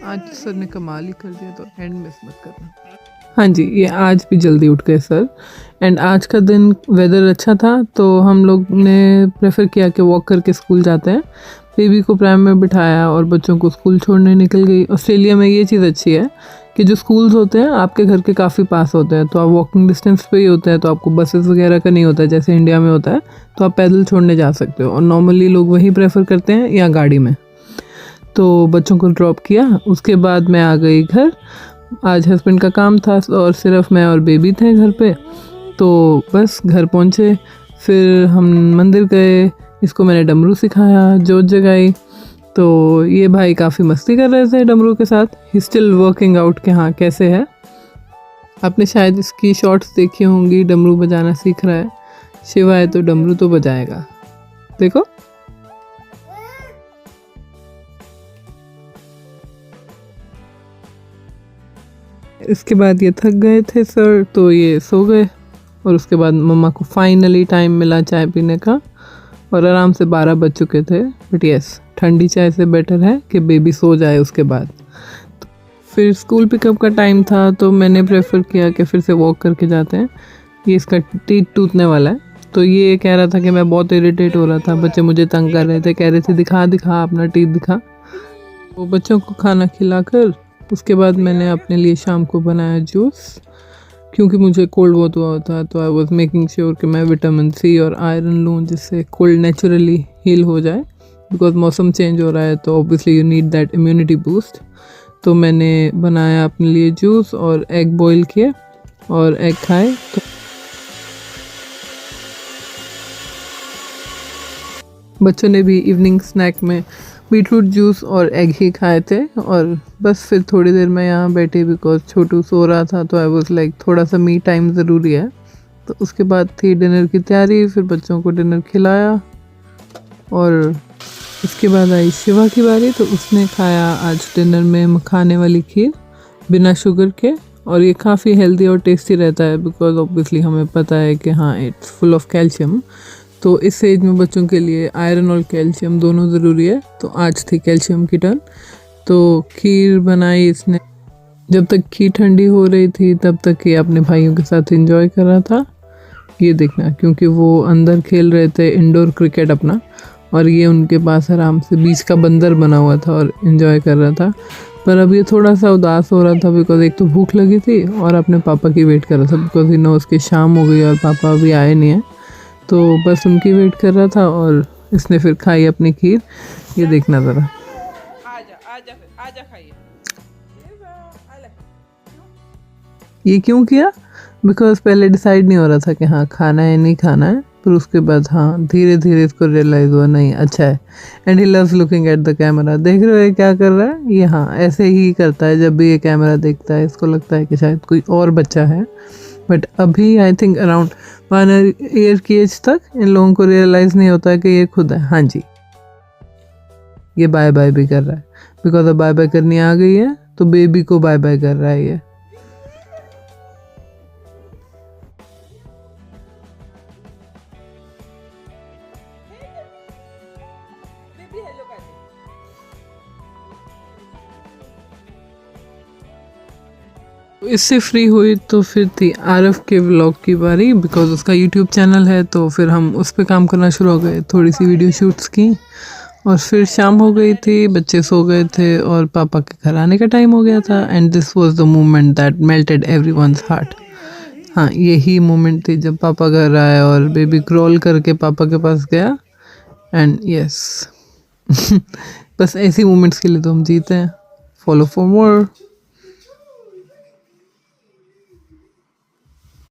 आज सर ने कमाल ही कर दिया, तो एंड मिस मत करना। हाँ जी, ये आज भी जल्दी उठ गए सर। एंड आज का दिन वेदर अच्छा था, तो हम लोग ने प्रेफर किया कि वॉक करके स्कूल जाते हैं। बेबी को प्रैम में बिठाया और बच्चों को स्कूल छोड़ने निकल गई। ऑस्ट्रेलिया में ये चीज़ अच्छी है कि जो स्कूल्स होते हैं आपके घर के काफ़ी पास होते हैं, तो आप वॉकिंग डिस्टेंस पे ही होते हैं, तो आपको बसेस वगैरह का नहीं होता है जैसे इंडिया में होता है। तो आप पैदल छोड़ने जा सकते हो, और नॉर्मली लोग वही प्रेफर करते हैं या गाड़ी में। तो बच्चों को ड्रॉप किया, उसके बाद मैं आ गई घर। आज हस्बैंड का काम था और सिर्फ मैं और बेबी थे घर पे, तो बस घर पहुँचे। फिर हम मंदिर गए, इसको मैंने डमरू सिखाया, जोत जगाई। तो ये भाई काफ़ी मस्ती कर रहे थे डमरू के साथ। ही स्टिल वर्किंग आउट कि हाँ कैसे है। आपने शायद इसकी शॉर्ट्स देखी होंगी, डमरू बजाना सीख रहा है। शिवा है तो डमरू तो बजाएगा, देखो। इसके बाद ये थक गए थे सर, तो ये सो गए। और उसके बाद मम्मा को फाइनली टाइम मिला चाय पीने का, और आराम से 12 बज चुके थे। बट यस, ठंडी चाय से बेटर है कि बेबी सो जाए उसके बाद। फिर स्कूल पिकअप का टाइम था, तो मैंने प्रेफर किया कि फिर से वॉक करके जाते हैं। ये इसका टीथ टूटने वाला है, तो ये कह रहा था कि मैं बहुत इरिटेट हो रहा था, बच्चे मुझे तंग कर रहे थे, कह रहे थे दिखा दिखा अपना टीथ दिखा। वो बच्चों को खाना खिलाकर उसके बाद मैंने अपने लिए शाम को बनाया जूस, क्योंकि मुझे कोल्ड बहुत हुआ था। तो आई वॉज मेकिंग श्योर कि मैं विटामिन सी और आयरन लूँ, जिससे कोल्ड नेचुरली हील हो जाए। बिकॉज मौसम चेंज हो रहा है, तो obviously you need that immunity boost. तो मैंने बनाया अपने लिए जूस और एग बॉईल किए और एग खाए। तो बच्चों ने भी इवनिंग स्नैक में बीटरूट जूस और एग ही खाए थे। और बस फिर थोड़ी देर मैं यहाँ बैठी, बिकॉज छोटू सो रहा था, तो आई वाज लाइक थोड़ा सा मी टाइम ज़रूरी है। तो उसके बाद थी डिनर की तैयारी, फिर बच्चों को डिनर खिलाया, और इसके बाद आई शिवा की बारी। तो उसने खाया आज डिनर में मखाने वाली खीर बिना शुगर के, और ये काफ़ी हेल्दी और टेस्टी रहता है, बिकॉज ऑब्वियसली हमें पता है कि हाँ इट्स फुल ऑफ कैल्शियम। तो इस एज में बच्चों के लिए आयरन और कैल्शियम दोनों ज़रूरी है। तो आज थी कैल्शियम की टर्न, तो खीर बनाई इसने। जब तक खीर ठंडी हो रही थी तब तक ये अपने भाइयों के साथ एंजॉय कर रहा था। ये देखना, क्योंकि वो अंदर खेल रहे थे इंडोर क्रिकेट अपना, और ये उनके पास आराम से बीच का बंदर बना हुआ था और एंजॉय कर रहा था। पर अब ये थोड़ा सा उदास हो रहा था, बिकॉज एक तो भूख लगी थी और अपने पापा की वेट कर रहा था, बिकॉज यू नो उसकी शाम हो गई और पापा अभी आए नहीं हैं। तो बस उनकी वेट कर रहा था, और इसने फिर खाई अपनी खीर। ये देखना ज़रा, ये क्यों किया? बिकॉज पहले डिसाइड नहीं हो रहा था कि हाँ खाना है नहीं खाना है, पर उसके बाद हाँ धीरे धीरे इसको रियलाइज़ हुआ नहीं अच्छा है। And he loves looking at the camera. देख रहे हो ये क्या कर रहा है? ये हाँ ऐसे ही करता है जब भी ये कैमरा देखता है, इसको लगता है कि शायद कोई और बच्चा है। बट अभी आई थिंक अराउंड 1 ईयर की एज तक इन लोगों को रियलाइज़ नहीं होता है कि ये खुद है। हाँ जी, ये बाय बाय भी कर रहा है, बिकॉज अब बाय बाय करनी आ गई है, तो बेबी को बाय बाय कर रहा है ये। इससे फ्री हुई तो फिर थी आरफ के व्लॉग की बारी, बिकॉज उसका यूट्यूब चैनल है, तो फिर हम उस पर काम करना शुरू हो गए। थोड़ी सी वीडियो शूट्स की, और फिर शाम हो गई थी, बच्चे सो गए थे और पापा के घर आने का टाइम हो गया था। And this was the moment that melted everyone's heart. हाँ, यही मोमेंट थी जब पापा घर आए और बेबी क्रॉल करके पापा के पास गया। एंड यस बस ऐसी मोमेंट्स के लिए तो हम जीते हैं। Follow for more.